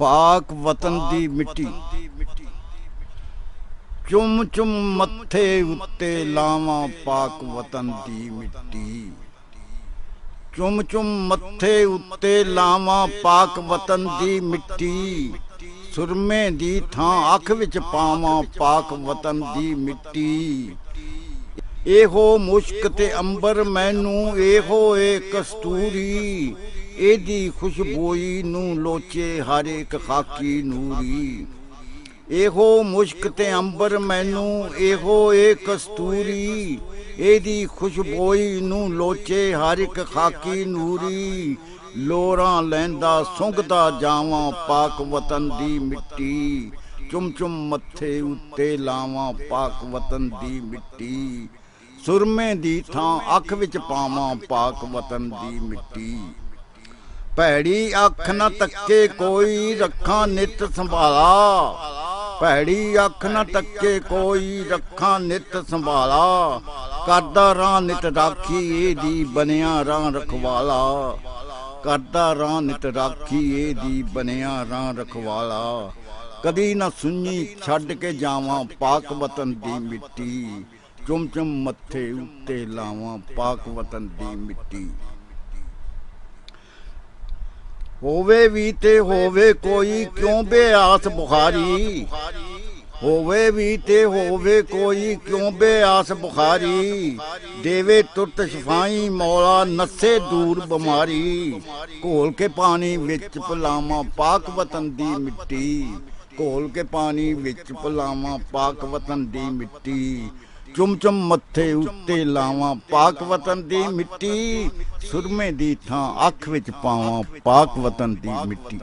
पाक वतन दी मिट्टी चुम चुम मत्थे उत्ते लावां पाक वतन दी मिट्टी चुम चुम मत्थे उत्ते लावां पाक वतन दी मिट्टी सुरमे दी थां अख विच पावां पाक वतन दी मिट्टी एहो मुश्क ते अंबर मैनू एहो ए कस्तूरी एदी खुशबोई नू लोचे हर एक खाकी नूरी एहो मुश्क ते अंबर मैनू एहो ए कस्तूरी एदी खुशबोई नू लोचे हर एक खाकी नूरी लोरां लैंदा सुंघदा जावां पाक वतन दी मिट्टी चुम चुम मत्थे उत्ते लावां पाक वतन दी मिट्टी सुरमे दी थां अख विच पावां पाक वतन दी मिट्टी भैड़ी अख न तके कोई रखा नित संभाला भैड़ी अख न तके कोई रखा नित संभाला करदा राह नित राखी एदी बनिया राह रखवाला करदा राह नित राखी एदी बनिया राह रखवाला कदी न सुनी छड्ड के जावां पाक वतन दी मिट्टी चुम चुम मत्थे उत्ते लावां पाक वतन दी मिट्टी होवे भी ते होवे कोई क्यों बेआस बुखारी होवे भी ते होवे कोई क्यों बेआस बुखारी देवे तुरत शफाई मौला नस्से दूर बीमारी घोल के पानी विच पिलावां पाक वतन दी मिट्टी घोल के पानी विच पिलावां पाक वतन दी मिट्टी चुम चुम मत्थे उत्ते लावां पाक वतन दी मिट्टी सुरमे दी थां अख विच पावां पाक वतन दी मिट्टी।